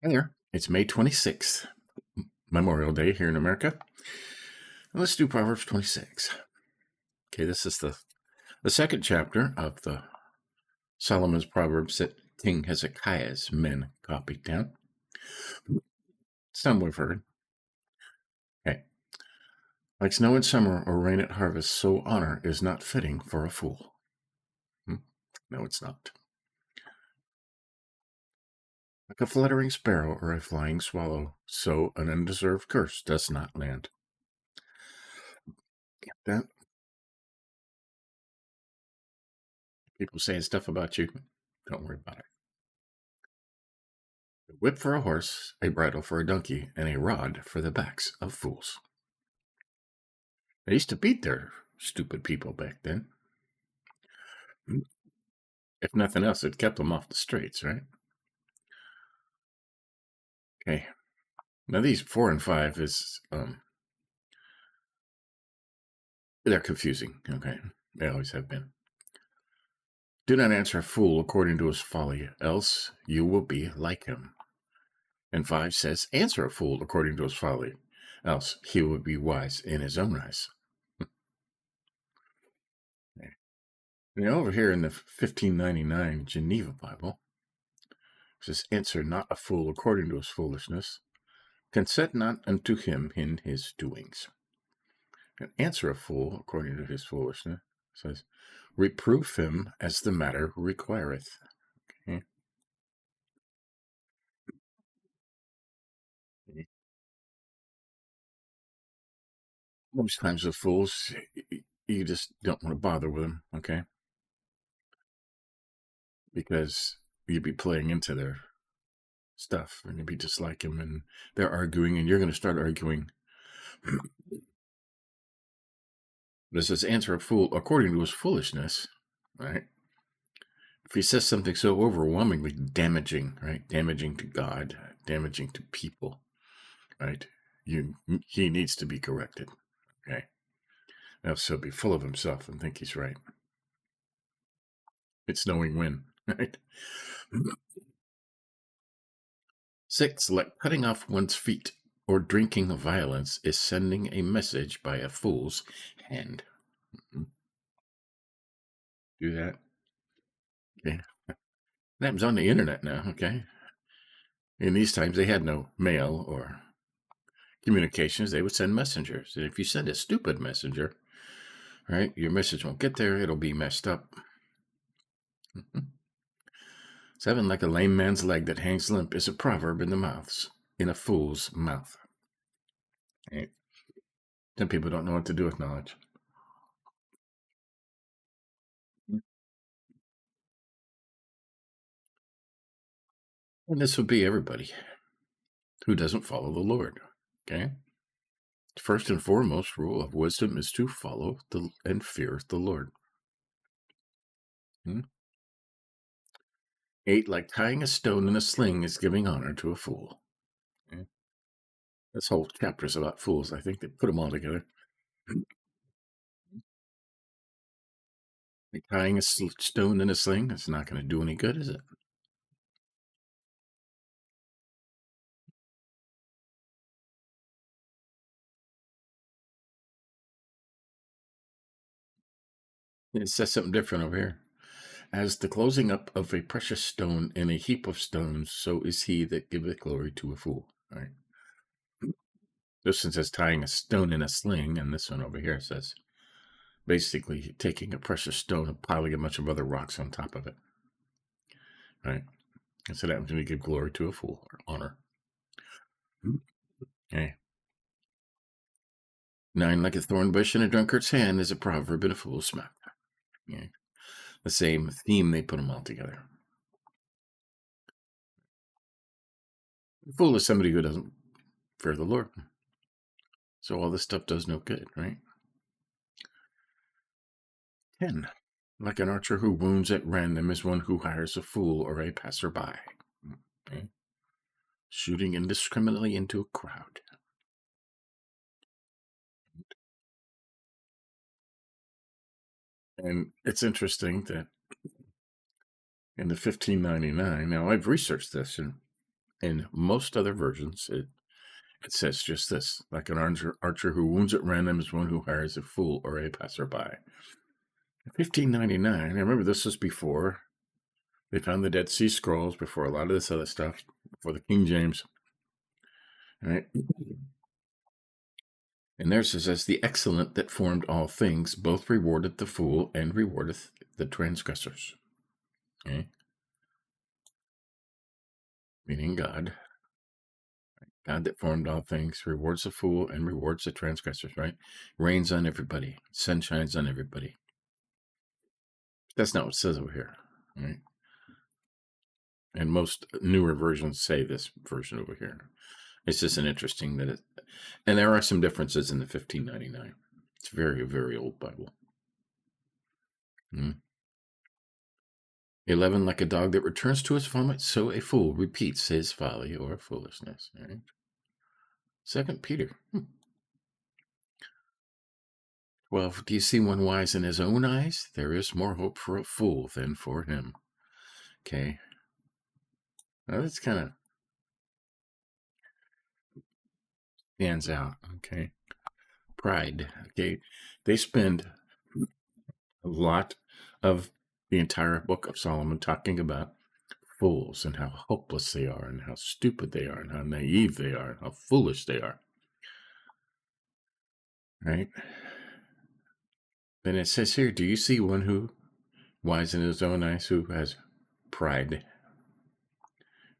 Hi there. It's May 26th, Memorial Day here in America. And let's do Proverbs 26. Okay, this is the second chapter of the Solomon's Proverbs that King Hezekiah's men copied down. Some we've heard. Okay. Like snow in summer or rain at harvest, so honor is not fitting for a fool. No, it's not. Like a fluttering sparrow or a flying swallow, so an undeserved curse does not land. Get that? People saying stuff about you, don't worry about it. A whip for a horse, a bridle for a donkey, and a rod for the backs of fools. They used to beat their stupid people back then. If nothing else, it kept them off the streets, right? Okay. Now these 4 and 5 is they're confusing. Okay, they always have been. Do not answer a fool according to his folly, else you will be like him. And 5 says, answer a fool according to his folly, else he will be wise in his own eyes. Now over here in the 1599 Geneva Bible, it says, answer not a fool according to his foolishness, consent not unto him in his doings. And answer a fool according to his foolishness, it says, reproof him as the matter requireth. Okay. Most times with fools, you just don't want to bother with them, okay? Because you'd be playing into their stuff, and you'd be just like them, and they're arguing, and you're going to start arguing. This says, answer a fool according to his foolishness, right? If he says something so overwhelmingly damaging, right? Damaging to God, damaging to people, right? He needs to be corrected, okay? Else he'll be full of himself and think he's right. It's knowing when, right? 6, like cutting off one's feet or drinking violence is sending a message by a fool's hand. Do that. Okay. That happens on the internet now, okay? In these times, they had no mail or communications. They would send messengers. And if you send a stupid messenger, right, your message won't get there. It'll be messed up. 7, like a lame man's leg that hangs limp is a proverb in a fool's mouth. Right? Some people don't know what to do with knowledge. And this would be everybody who doesn't follow the Lord. Okay? First and foremost rule of wisdom is to follow and fear the Lord. 8, like tying a stone in a sling is giving honor to a fool. Okay? This whole chapter is about fools. I think they put them all together. Like tying a stone in a sling, it's not going to do any good, is it? It says something different over here. As the closing up of a precious stone in a heap of stones, so is he that giveth glory to a fool. All right. This one says tying a stone in a sling, and this one over here says basically taking a precious stone and piling a bunch of other rocks on top of it. Right? And so that happens when you give glory to a fool or honor. Okay. 9, like a thorn bush in a drunkard's hand is a proverb in a fool's mouth. Okay. The same theme, they put them all together. A fool is somebody who doesn't fear the Lord. So all this stuff does no good, right? 10, like an archer who wounds at random is one who hires a fool or a passerby. Okay. Shooting indiscriminately into a crowd. And it's interesting that in the 1599, now I've researched this, and In most other versions, it says just this: like an archer who wounds at random is one who hires a fool or a passerby. 1599, I remember this was before they found the Dead Sea Scrolls, before a lot of this other stuff, before the King James. Right? And there it says, as the excellent that formed all things, both rewardeth the fool and rewardeth the transgressors. Okay? Meaning God. God that formed all things rewards the fool and rewards the transgressors, right? Rains on everybody. Sun shines on everybody. That's not what it says over here, right? And most newer versions say this version over here. It's just an interesting that it, and there are some differences in the 1599. It's a very, very old Bible. 11, like a dog that returns to his vomit, so a fool repeats his folly or foolishness. Right? 2 Peter. 12, do you see one wise in his own eyes? There is more hope for a fool than for him. Okay. Now that's kind of stands out. Okay. Pride. Okay. They spend a lot of the entire book of Solomon talking about fools and how hopeless they are and how stupid they are and how naive they are and how foolish they are. Right? Then it says here, do you see one who wise in his own eyes who has pride?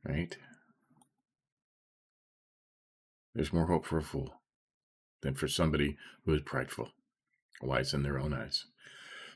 Right? There's more hope for a fool than for somebody who is prideful, wise in their own eyes.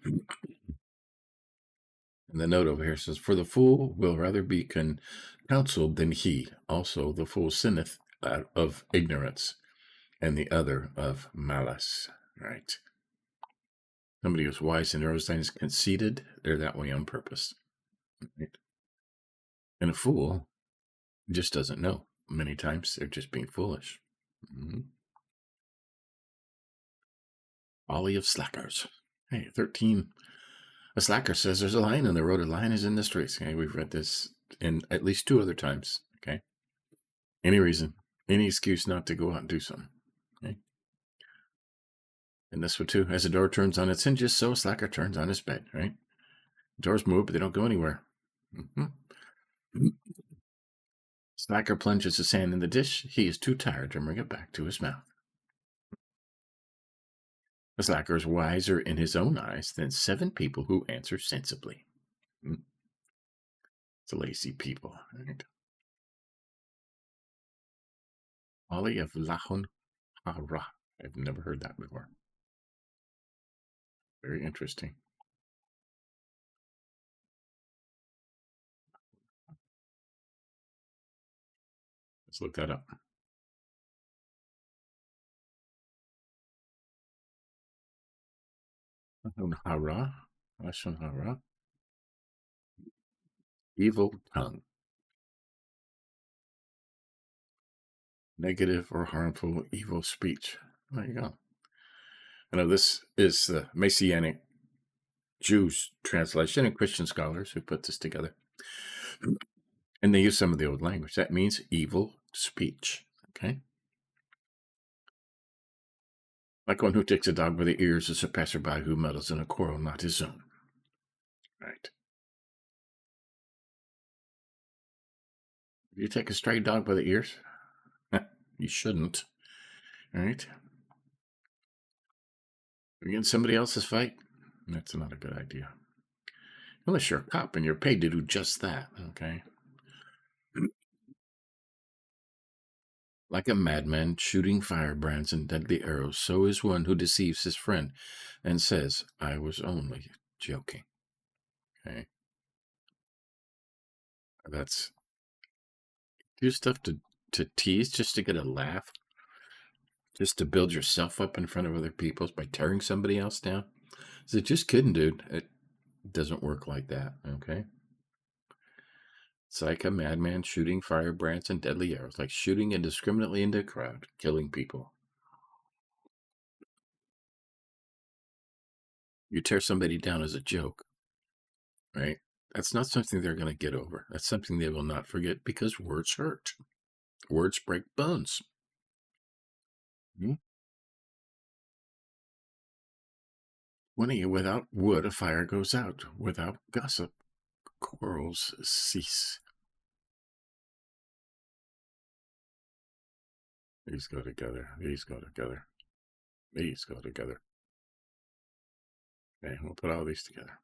And the note over here says, for the fool will rather be counseled than he. Also, the fool sinneth out of ignorance, and the other of malice. Right? Somebody who's wise in their own eyes is conceited. They're that way on purpose. Right? And a fool just doesn't know. Many times they're just being foolish. Folly of slackers. Hey, 13. A slacker says there's a lion on the road. A lion is in the streets. Okay, we've read this in at least 2 other times. Okay. Any reason, any excuse not to go out and do something. Okay. And this one too. As a door turns on its hinges, so a slacker turns on his bed. Right. Doors move, but they don't go anywhere. Slacker plunges the sand in the dish. He is too tired to bring it back to his mouth. The slacker is wiser in his own eyes than 7 people who answer sensibly. It's lazy people. Right? Folly of Lahon Hara. I've never heard that before. Very interesting. Let's look that up. Hara. Lashon Hara. Evil tongue. Negative or harmful evil speech. There you go. I know this is the Messianic Jews translation and Christian scholars who put this together. And they use some of the old language. That means evil speech. Okay? Like one who takes a dog by the ears is a passerby who meddles in a quarrel not his own. Right. You take a stray dog by the ears? You shouldn't. Right? You're in somebody else's fight? That's not a good idea. Unless you're a cop and you're paid to do just that, okay? Like a madman shooting firebrands and deadly arrows, so is one who deceives his friend and says, I was only joking. Okay? That's do stuff to tease just to get a laugh, just to build yourself up in front of other people by tearing somebody else down. So just kidding, dude. It doesn't work like that, okay? It's like a madman shooting firebrands and deadly arrows, like shooting indiscriminately into a crowd, killing people. You tear somebody down as a joke, right? That's not something they're going to get over. That's something they will not forget because words hurt. Words break bones. Without wood, a fire goes out. Without gossip, quarrels cease. These go together. These go together. These go together. Okay, we'll put all these together.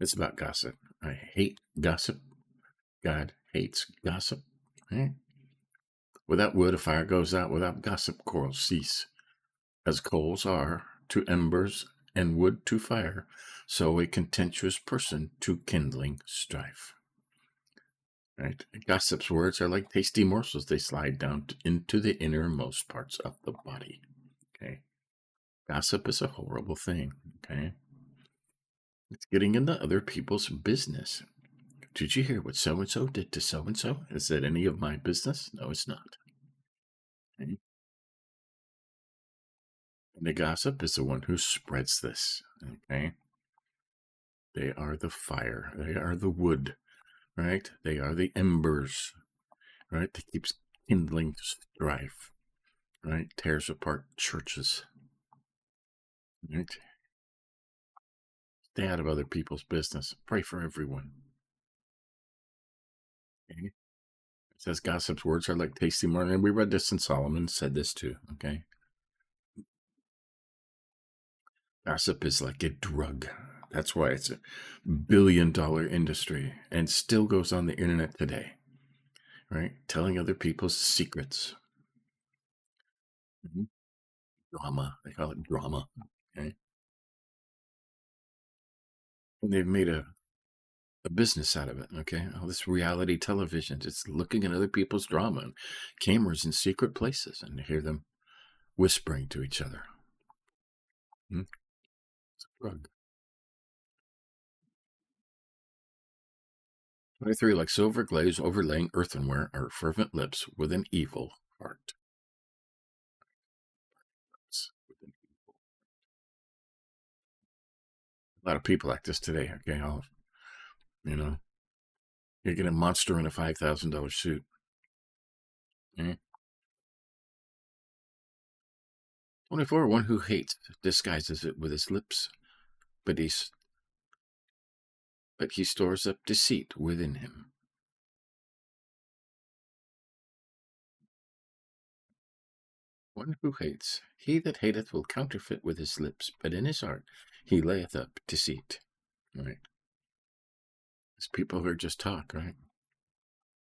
It's about gossip. I hate gossip. God hates gossip. Okay? Without wood, a fire goes out. Without gossip, quarrels cease. As coals are to embers and wood to fire, so a contentious person to kindling strife. Right? Gossip's words are like tasty morsels. They slide down into the innermost parts of the body. Okay? Gossip is a horrible thing. Okay? It's getting into other people's business. Did you hear what so-and-so did to so-and-so? Is that any of my business? No, it's not. Okay? And the gossip is the one who spreads this. Okay? They are the fire. They are the wood. Right? They are the embers. Right? That keeps kindling strife. Right? Tears apart churches. Right? Stay out of other people's business. Pray for everyone. Okay? It says gossip's words are like tasty morning. And we read this in Solomon said this too. Okay? Gossip is like a drug. That's why it's a billion-dollar industry and still goes on the internet today. Right? Telling other people's secrets. Drama. They call it drama. Okay? And they've made a business out of it. Okay? All this reality television, just looking at other people's drama and cameras in secret places and hear them whispering to each other. It's a drug. 23, like silver glaze overlaying earthenware are fervent lips with an evil heart. A lot of people like this today. Okay, you're getting a monster in a $5,000 suit. Okay? 24, one who hates disguises it with his lips, but he stores up deceit within him. One who hates, he that hateth will counterfeit with his lips, but in his heart he layeth up deceit. Right? There's people who are just talk, right?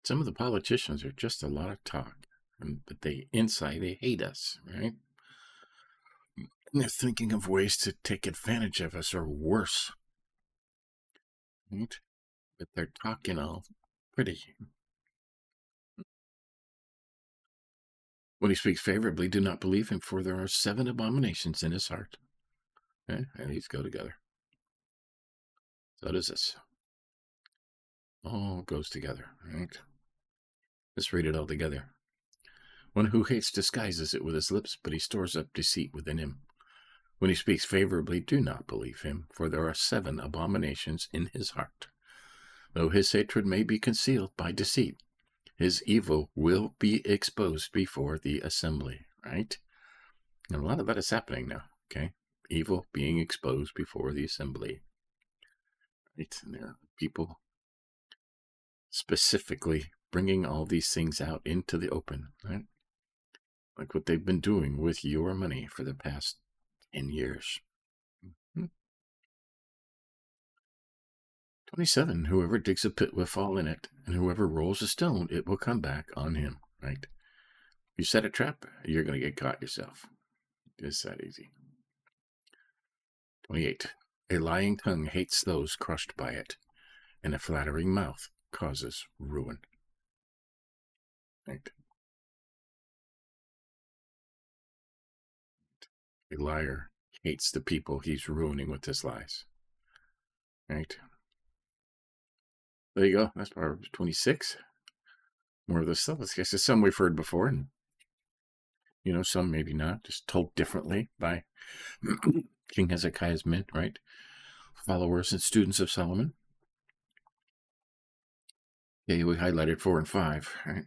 Some of the politicians are just a lot of talk, but inside they hate us, right? And they're thinking of ways to take advantage of us or worse, right? But they're talking all pretty. When he speaks favorably, do not believe him, for there are 7 abominations in his heart. Okay? And these go together. So does this. All goes together, right? Let's read it all together. One who hates disguises it with his lips, but he stores up deceit within him. When he speaks favorably, do not believe him, for there are 7 abominations in his heart. Though his hatred may be concealed by deceit, his evil will be exposed before the assembly, right? And a lot of that is happening now, okay? Evil being exposed before the assembly. Right? And there are people specifically bringing all these things out into the open, right? Like what they've been doing with your money for the past 10 years. 27, whoever digs a pit will fall in it, and whoever rolls a stone, it will come back on him, right? You set a trap, you're going to get caught yourself. It's that easy. 28, a lying tongue hates those crushed by it, and a flattering mouth causes ruin. Right? A liar hates the people he's ruining with his lies. Right? There you go. That's Proverbs 26. More of this stuff. I guess it's some we've heard before, and some maybe not, just told differently by King Hezekiah's men, right? followers and students of Solomon. Okay, we highlighted 4 and 5, right?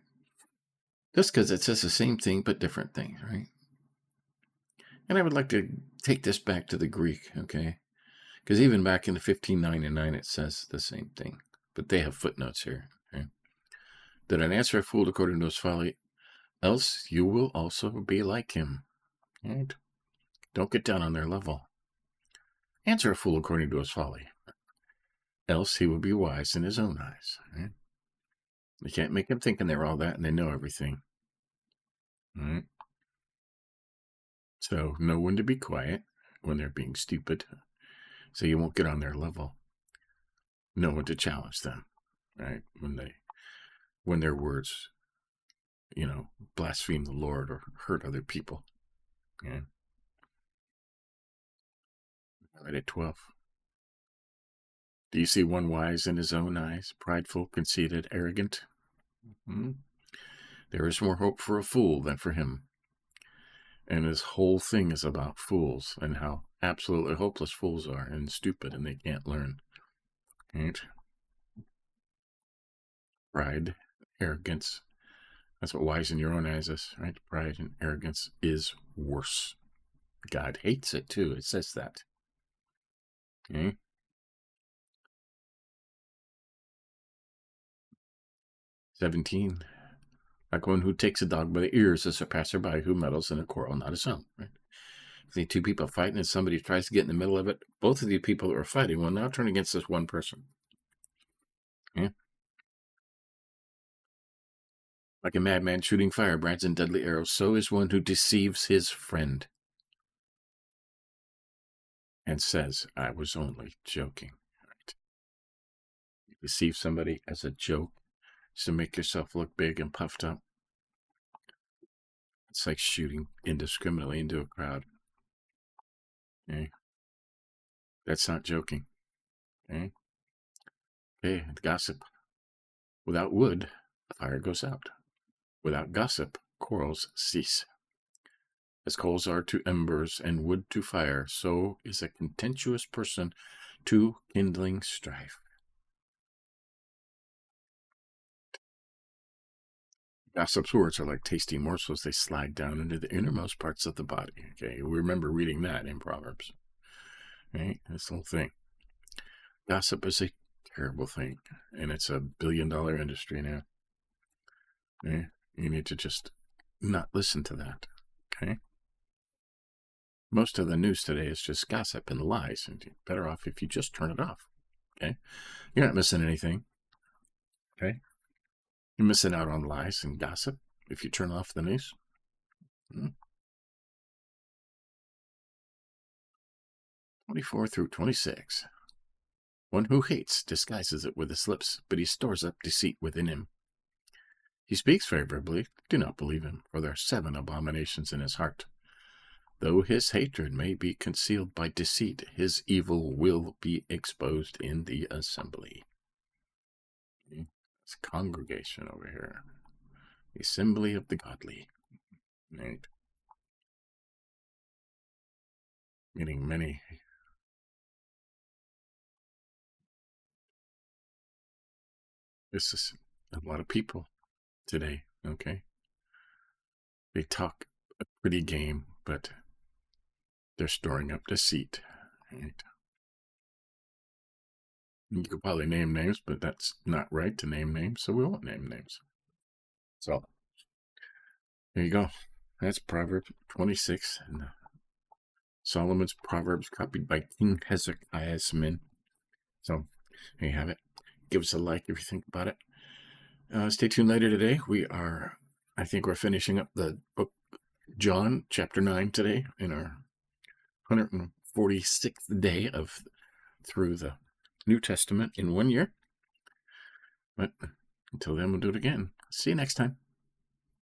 Just because it says the same thing but different things, right? And I would like to take this back to the Greek, okay? Because even back in the 1599, it says the same thing, but they have footnotes here. Okay? Did an answer a fool according to his folly? Else you will also be like him. Right? Don't get down on their level. Answer a fool according to his folly. Else he will be wise in his own eyes. Right? You can't make them thinking they're all that and they know everything. Right? So know when to be quiet when they're being stupid, so you won't get on their level. Know when to challenge them, right? When their words, blaspheme the Lord or hurt other people. Okay? Right at 12. Do you see one wise in his own eyes, prideful, conceited, arrogant? There is more hope for a fool than for him. And this whole thing is about fools and how absolutely hopeless fools are and stupid and they can't learn. Right? Pride, arrogance. That's what wise in your own eyes is, right? Pride and arrogance is worse. God hates it too. It says that. Okay? 17. Like one who takes a dog by the ears as a passerby who meddles in a quarrel not his own. Right? If the two people are fighting and somebody tries to get in the middle of it, both of the people who are fighting will now turn against this one person. Okay? Like a madman shooting firebrands and deadly arrows, so is one who deceives his friend and says, I was only joking. Right? You deceive somebody as a joke to make yourself look big and puffed up. It's like shooting indiscriminately into a crowd. Okay? That's not joking. Okay? Okay, gossip. Without wood, the fire goes out. Without gossip, quarrels cease. As coals are to embers and wood to fire, so is a contentious person to kindling strife. Gossip's words are like tasty morsels. They slide down into the innermost parts of the body. Okay, we remember reading that in Proverbs. Right? This whole thing. Gossip is a terrible thing, and it's a billion-dollar industry now. Okay? You need to just not listen to that. Okay? Most of the news today is just gossip and lies, and you're better off if you just turn it off. Okay? You're not missing anything. Okay? You're missing out on lies and gossip if you turn off the news. 24 through 26. One who hates disguises it with his lips, but he stores up deceit within him. He speaks favorably, do not believe him, for there are 7 abominations in his heart. Though his hatred may be concealed by deceit, his evil will be exposed in the assembly. It's congregation over here. The assembly of the godly. Right? Meaning many. This is a lot of people today, okay? They talk a pretty game, but they're storing up deceit. Right? You could probably name names, but that's not right to name names, so we won't name names. So, there you go. That's Proverbs 26, and Solomon's Proverbs copied by King Hezekiah's men. So, there you have it. Give us a like if you think about it. Stay tuned later today. I think we're finishing up the book John, chapter 9 today, in our 146th day through the New Testament in 1 year. But until then, we'll do it again. See you next time.